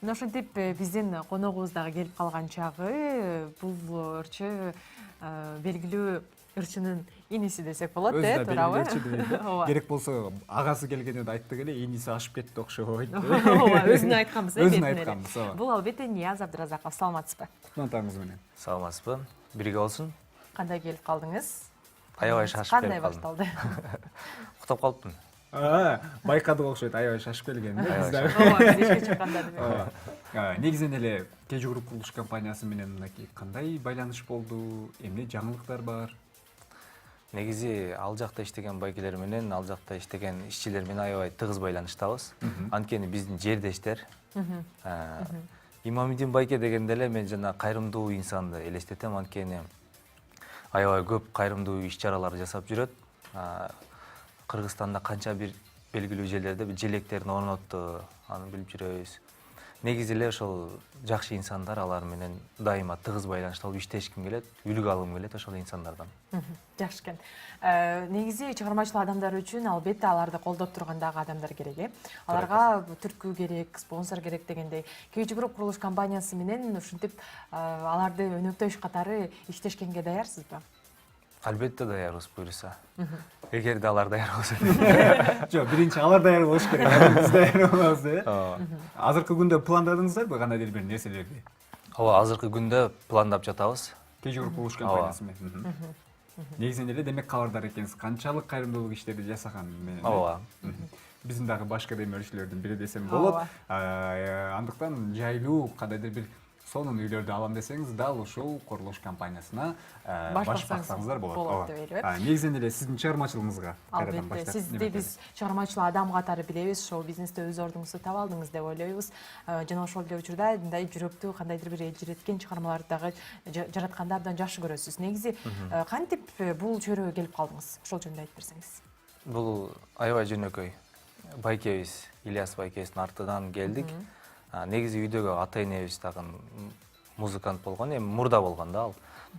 Мына ошентип биздин коногубуз дагы келип калган чагы бул ырчы белгилүү ырчынын иниси десек болот, Өзү да туурабы? белгилүү ырчы дейт. Ооба. Керек болсо агасы келгенде да айтты эле, иниси ашып кетти окшойт. Ооба, өзүнө айтканбыз, Өзүнө бетине эле. айтканбыз, ооба. Бул албетте Нияз Абдыразаков, саламатсызбы? Кутмандыгыңыз менен. Саламатсызбы? Бирге болсун. Кандай келип калдыңыз? Аябай шашып Кандай келип калдым. башталды? Уктап калыптын. Байкадык окшойт, аябай шашып келген. Ооба, биз ишке чыкканда деп. Негизинен эле Кежи групп курулуш компаниясы менен мынакей кандай байланыш болду? Эмне жаңылыктар бар? Негизи ал жакта иштеген байкелер менен, ал жакта иштеген ишчилер менен аябай тыгыз байланыштабыз. Анткени биздин жердештер. Имамидин байке дегенде эле мен жана кайрымдуу инсанды элестетем, анткени аябай көп кайрымдуу иш-чаралар жасап жүрөт. Кыргызстанда канча бир белгилүү жерлерде желектерин орнотту, аны билип жүрөбүз. Негизи эле ошол жакшы инсандар, алар менен дайыма тыгыз байланышта болуп иштешким келет, үлгү алгым келет ошол инсандардан. Жакшы экен. Негизи чыгармачыл адамдар үчүн албетте аларды колдоп турган дагы адамдар керек. Аларга түрткү керек, спонсор керек дегендей. Кежи групп курулуш компаниясы менен ушинтип аларды өнөктөш катары иштешкенге даярсызбы? Албетте даярбыз буюрса. Эгерде алар даяр болсо. Жок, биринчи алар даяр болуш керек, биз даяр болобуз, Азыркы күндө пландадыңыздарбы кандайдыр бир нерселерди? Ооба, азыркы күндө пландап жатабыз. Кежи групп курулуш компаниясы менен. Негизинен эле демек кабардар экенсиз, канчалык кайрымдуулук иштерди жасаган менен. Ооба. Биздин дагы башка демөөрчүлөрдүн бири десем болот. Андыктан жайлуу кандайдыр бир сонун үйлөрдү алам десеңиз, дал ушул курулуш компаниясына баш баксаңыздар болот. Деп ойлойм. Негизинен эле сиздин чыгармачылыгыңызга кайрадан Албетте, баштап. сизди биз чыгармачыл адам катары билебиз, шоу бизнесте өз ордуңузду таба алдыңыз деп ойлойбуз. Жана ошол эле учурда мындай жүрөктүү кандайдыр бир элжиреткен чыгармаларды дагы жаратканды абдан жакшы көрөсүз. Негизи кантип бул чөйрөгө келип калдыңыз? Ошол жөнүндө айтып берсеңиз. Бул аябай жөнөкөй. Байкебиз, Ильяс байкебиздин артынан келдик. Негизи үйдөгү ата энебиз дагы музыкант болгон, эми мурда болгон да ал.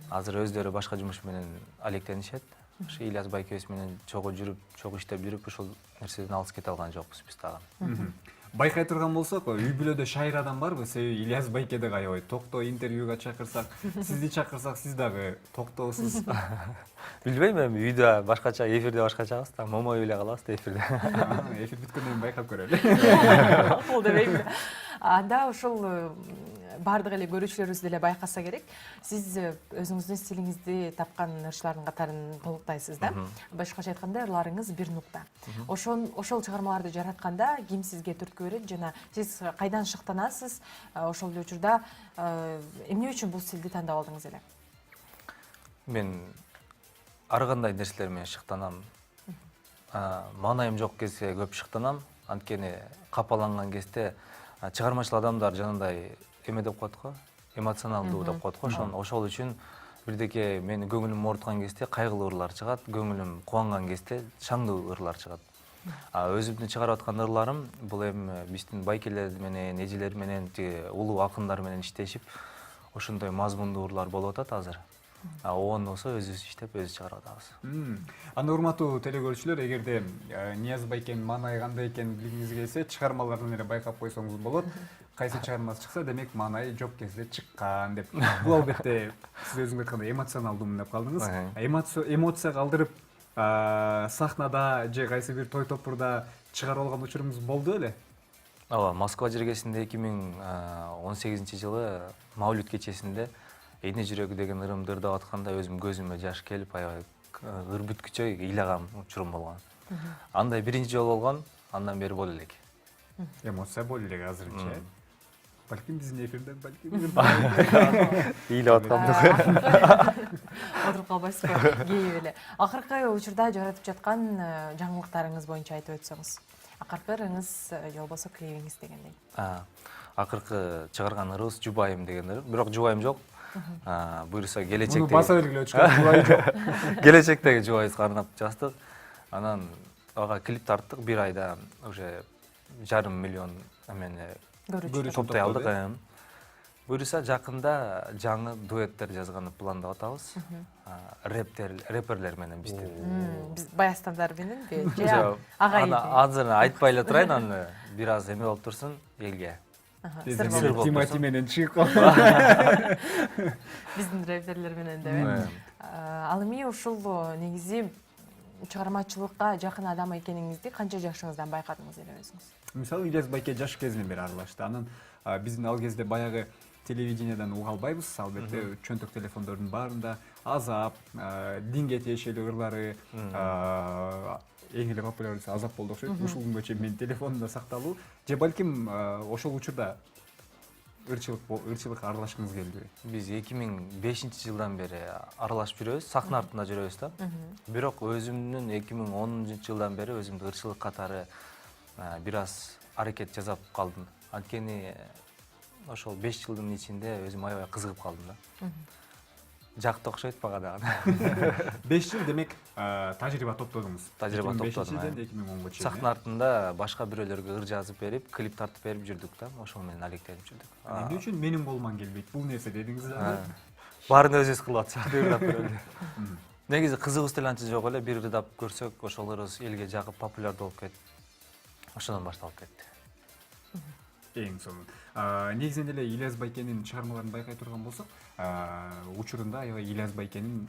Азыр өздөрү башка жумуш менен алектенишет. Ошо Ильяс байкебиз менен чогуу жүрүп, чогуу иштеп жүрүп, ушул нерседен алыс кете алган жокпуз биз дагы. Байкай турган болсок, үй бүлөдө шайыр адам барбы? Себеби Ильяс байке дагы аябай токто, интервьюга чакырсак, сизди чакырсак, сиз дагы токтоосуз. Билбейм, эми үйдө башкача, эфирде башкачабыз да, момой эле калабыз да эфирде. Эфир бүткөндөн кийин байкап көрөлү. Ал дебейм. Анда ошол баардык эле көрүүчүлөрүбүз деле байкаса керек. Сиз өзүңүздүн стилиңизди тапкан ырчылардын катарын толуктайсыз да. Башкача айтканда ырларыңыз бир нукта. Ошол чыгармаларды жаратканда ким сизге түрткү берет жана сиз кайдан шыктанасыз? Ошол эле учурда эмне үчүн бул стилди тандап алдыңыз эле? Мен ар кандай нерселер менен шыктанам. Маанайым жок кезде көп шыктанам. Анткени капаланган кезде чыгармачыл адамдар жанагындай эме деп коет го, эмоционалдуу деп коет го. Ошол үчүн бирдеке мени көңүлүм ооруткан кезде кайгылуу ырлар чыгат, көңүлүм кубанган кезде шаңдуу ырлар чыгат. Өзүмдүн чыгарып аткан ырларым бул эми биздин байкелер менен, эжелер менен, улуу акындар менен иштешип, ошондой мазмундуу ырлар болуп атат азыр. Оон болсо өзүбүз иштеп, өзүбүз чыгарып атабыз. Анда урматтуу телекөрүүчүлөр, эгерде Нияз байкенин маанайы кандай экенин билгиңиз келсе, чыгармаларынан эле байкап койсоңуз болот. Кайсы чыгармасы чыкса, демек маанайы жок кезде чыккан деп. Бул албетте сиз өзүңүз айткандай эмоционалдуумун деп калдыңыз. Эмоция калтырып, сахнада же кайсы бир той топурда чыгарып алган учуруңуз болду беле? Ооба, Москва жергесинде 2018-жылы Маулид кечесинде Эне жүрөгү деген ырымды ырдап атканда өзүм көзүмө жаш келип, аябай ыр бүткүчө ыйлаган учурум болгон. Андай биринчи жолу болгон, андан бери боло элек. Эмоция боло элек азырынча. Балким биздин эфирде, балким ыйлап аткандык. Отуруп калбайсызбы? Кейип эле. Акыркы учурда жаратып жаткан жаңылыктарыңыз боюнча айтып өтсөңүз. Акыркы ырыңыз же болбосо клибиңиз дегендей. Акыркы чыгарган ырыбыз Жубайым деген ырым. Бирок жубайым жок. Буюрса келечекте. Муну баса белгилеп чыгып жубайы жок. Келечектеги жубайыбызга арнап жаздык. Анан ага клип тарттык, бир айда уже 1,5 миллион эмени топтой алдык. Буюрса жакында жаңы дуэттер жазганды пландап атабыз. Рэперлер менен биздин. Биз Баястандар мененби? Же агайын? Азыр айтпай эле турайын, аны бир аз эме болуп турсун элге. Сыр болуп. Тимати менен чыгып калды. Биздин рэперлер менен деп. Ал эми ушул негизи чыгармачылыкка жакын адам экениңизди канча жашыңыздан байкадыңыз эле өзүңүз? Мисалы Ильяс Байке жаш кезинен бери аралашты. Анан биздин ал кезде баягы телевидениядан уга албайбыз. Албетте чөнтөк телефондордун баарында Азап, динге тиешелүү ырлары, эң эле популярдысы Азап болду окшойт. Ушул күнгө чейин менин телефонумда сакталуу. Же балким ошол учурда ырчылыкка аралашкыңыз келдиби? Биз 2005-жылдан бери аралашып жүрөбүз, сахна артында жүрөбүз да. Бирок өзүмдүн 2010-жылдан бери өзүмдү ырчылык катары бир аз аракет жасап калдым. Анткени ошол 5 жылдын ичинде өзүм аябай кызыгып калдым да. Жакты окшойт мага дагы. 5 жыл демек тажрыйба топтодуңуз. Тажрыйба топтодум. 2005-жылдан 2010-го чейин. Сахна артында башка бирөөлөргө ыр жазып берип, клип тартып берип жүрдүк да. Ошол менен алектенип жүрдүк. Эмне үчүн менин колуман келбейт бул нерсе дедиңиз да? Баарын өзүбүз кылып атсак, ырдап берели. Негизи кызыгыбыз деле анча жок эле, бир ырдап көрсөк, ошол ырыбыз элге жагып популярдуу болуп кетти. Ошондон башталып кетти. Эң сонун. Негизинен эле Ильяс Байкенин чыгармаларын байкай турган болсок, учурунда аябай Ильяс Байкенин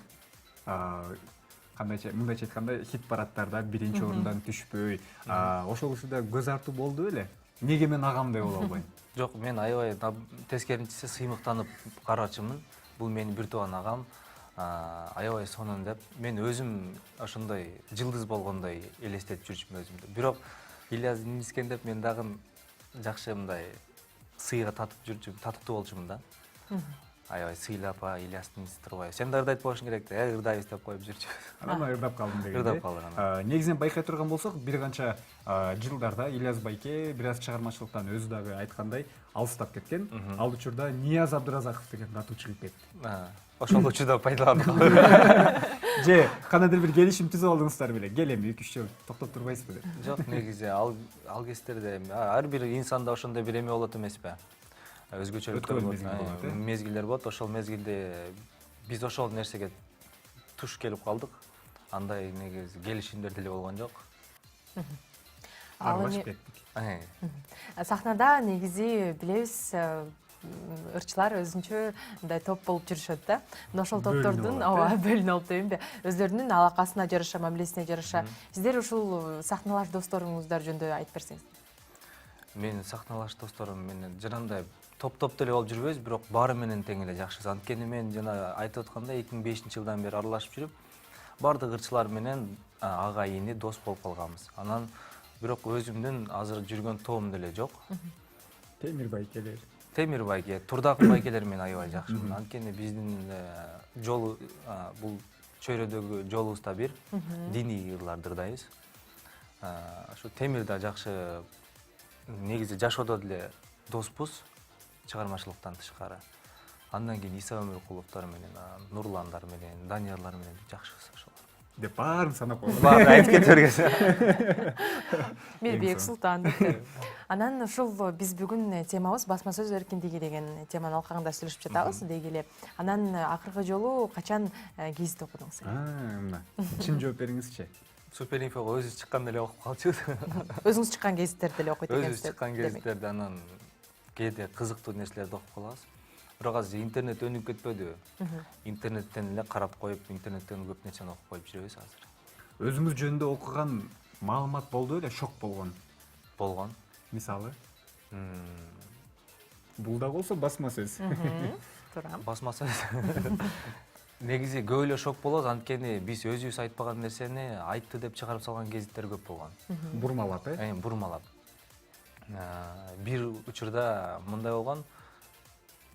мындайча айтканда хит парадтарда биринчи орундан түшпөй, ошол учурда көз артуу болду беле? Неге мен агамдай боло албайм? Жок, мен аябай тескерисинче сыймыктанып карачумун. Бул менин бир тууган агам, аябай сонун деп. Мен өзүм ошондой жылдыз болгондой элестетип жүрчүмүн өзүмдү. Бирок Ильяс ингискен деп мен дагы жакшы мындай сыйга татып жүрчүмүн, татыктуу болчумун да. Аябай сыйлап, Ильястын ингиси турбай. Сен да ырдайт болушуң керек деп, ырдайбыз деп коюп жүрчүбүз. Анан ырдап калдым деген. Ырдап калдым. Негизинен байкай турган болсок, бир канча жылдарда Ильяс Байке бир аз чыгармачылыктан өзү дагы айткандай алыстап кеткен. Ал учурда Нияз Абдыразаков деген катуу чыгып кетти. Ошол учурда пайдаланып Же кандайдыр бир келишим түзүп алдыңыздар беле? Кел эми 2-3 жыл токтоп турбайсызбы деп. Жок, негизи ал кездерде ар бир инсанда ошондой бир эме болот эмеспи? Өзгөчөлүк мезгилдер болот. Ошол мезгилде биз ошол нерсеге туш келип калдык. Андай негизи келишимдер деле болгон жок. Аралашып кеттик. Сахнада негизи билебиз, ырчылар өзүнчө мындай топ болуп жүрүшөт да. Ошол топтордун бөлүнүп алып дейинби, өзлөрүнүн алакасына жараша, мамилесине жараша. Сиздер ушул сахналаш досторуңуздар жөнүндө айтып берсеңиз. Менин сахналаш досторум менен жанагындай топ деле болуп жүрбөйбүз, бирок баары менен тең эле жакшыбыз. Анткени мен жана айтып аткандай 2005-жылдан бери аралашып жүрүп, бардык ырчылар менен ага ини дос болуп калганбыз. Анан бирок өзүмдүн азыр жүргөн тобум деле жок. Темир Байкелер. Темир Байке, Турдаков Байкелер менен аябай жакшымын. Анткени биздин жолу бул чөйрөдөгү жолубуз да бир, диний ырларды ырдайбыз. Ошо Темир да жакшы, негизи жашоодо деле доспуз, чыгармачылыктан тышкары. Андан кийин Иса Өмүркуловдор менен, Нурландар менен, Даниярлар менен жакшыбыз ошолор. Деп баарын санап койдум. Баарын айтып кетип бергенсиң. Мирбек Султан деп. Анан ушул биз бүгүн темабыз басма сөз эркиндиги деген теманын алкагында сүйлөшүп жатабыз деги эле. Анан акыркы жолу качан гезит окудуңуз? Мына. Чын жооп бериңизчи. Суперинфого өзүбүз чыккан эле окуп калчубуз. Өзүңүз чыккан гезиттерди эле окуйт экенсиз. Өзүбүз чыккан гезиттерди, анан кээде кызыктуу нерселерди окуп калабыз. Бирок азыр интернет өнүгүп кетпөдүбү? Интернеттен эле карап коюп, интернеттен көп нерсени окуп коюп жүрөбүз азыр. Өзүңүз жөнүндө окуган маалымат болду эле, шок болгон. Болгон. Мисалы? Бул да болсо басма сөз. Турам. Басма сөз. Негизи көп эле шок болот, анткени биз өзүбүз айтпаган нерсени айтты деп чыгарып салган гезиттер көп болгон. Бурмалап, Бурмалап. Бир учурда мындай болгон: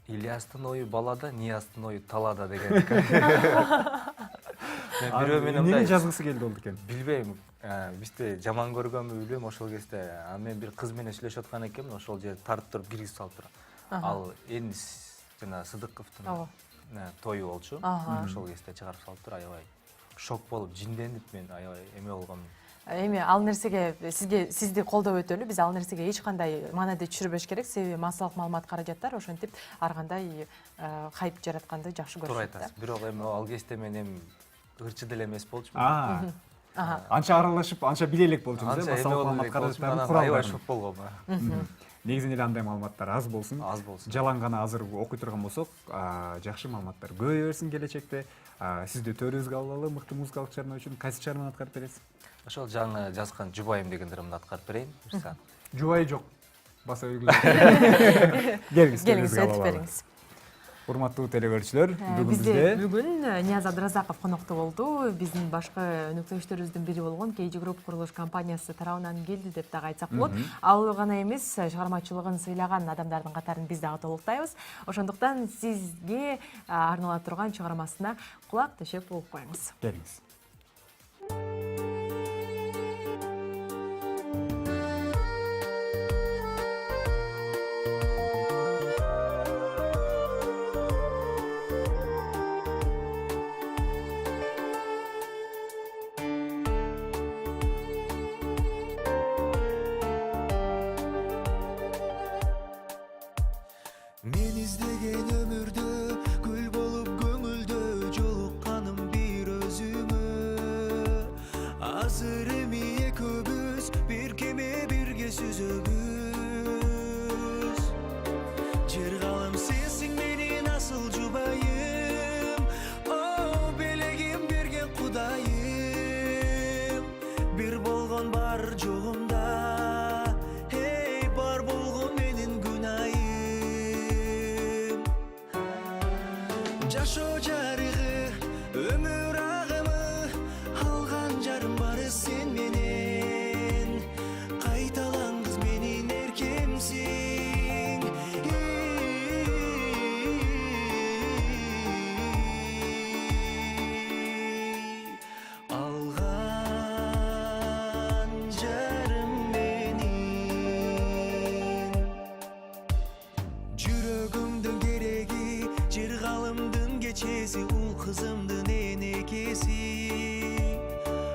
Ильястын ою балада, Нияздын ою талада деген. Мен бирөө менен эмнени жазгысы келди болду экен? Билбейм. Бизди жаман көргөнбү билбейм ошол кезде. Мен бир кыз менен сүйлөшүп аткан экенмин, ошол жерде тартып туруп киргизип салып тура. Ал Эниз жана Сыдыковдун тою болчу. Ошол кезде чыгарып салып тура, аябай шок болуп, жинденип мен аябай эме болгом. Эми ал нерсеге сизди колдоп өтөлү, биз ал нерсеге эч кандай маанайды түшүрбөш керек, себеби массалык маалымат каражаттар ошентип ар кандай хайп жаратканды жакшы көрүшөт. Туура айтасыз. Бирок эми ал кезде мен эми ырчы деле эмес болчумун. Анча аралашып, анча биле элек болчумуз, массалык маалымат каражаттарын куралдарын. Аябай шок болгом. негизинен эле андай маалыматтар аз болсун. Аз болсун. Жалаң гана азыр окуй турган болсок, жакшы маалыматтар көбөйө берсин келечекте. Сизди төрүбүзгө алалы, мыкты музыкалык чыгарма үчүн кайсы чыгарманы аткарып бересиз? Ошол жаңы жазган Жубайым деген драмды аткарып берейин. Жубай жок. Баса белгилеп. Келиңиз, Келиңиз, өтүп бериңиз. Урматтуу телекөрүүчүлөр, бүгүн Бизде бизде бүгүн Нияз Абдыразаков конокто болду. Биздин башкы өнөктөштөрүбүздүн бири болгон KG Group курулуш компаниясы тарабынан келди деп дагы айтсак болот. Ал гана эмес, чыгармачылыгын сыйлаган адамдардын катарын биз дагы толуктайбыз. Ошондуктан сизге арналып турган чыгармасына кулак төшөп угуп коюңуз. келиңиз. Мен издеген өмүрдө гүл болуп көңүлдө жолукканым бир өзүмө. Азыр эми экөөбүз бир кеме бирге сүзөбүз. Жыргалым сенсиң менин асыл жубайым, о белегим берген кудайым. Бир болгон бар жогумда, эй бар болгон менин күнайым. Жашоо жарыгы, өмүр агымы, алган жарым бары сен менен. Кайталан кыз менин эркемсиң. Алган жарым менин. Жүрөгүмдүн кереги, жыргалымдын кечеси, ул кызымдын энекеси.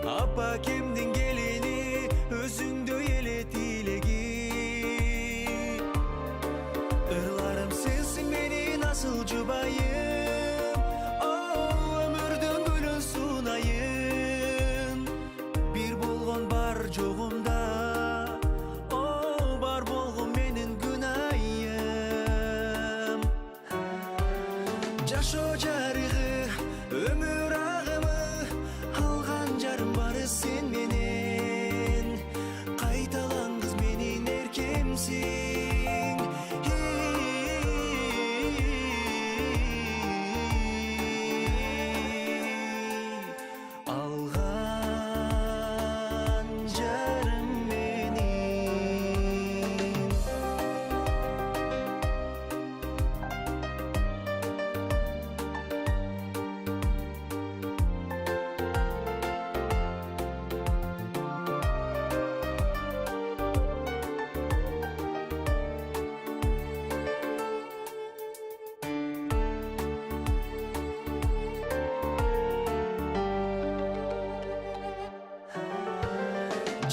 Апакемдин келини, өзүңдөй эле тилеги. Ырларым сенсиң менин асыл жубайым, о өмүрдүн гүлүн сунайын. Бир болгон бар жогумда, о бар болгон менин күнайым. Жашоо жарыгы, өмүр агымы, алган жарым бары сен менен. Кайталан кыз менин эркемсиң. Алган жарым менин.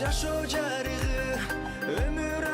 Жашоо жарыгы, өмүр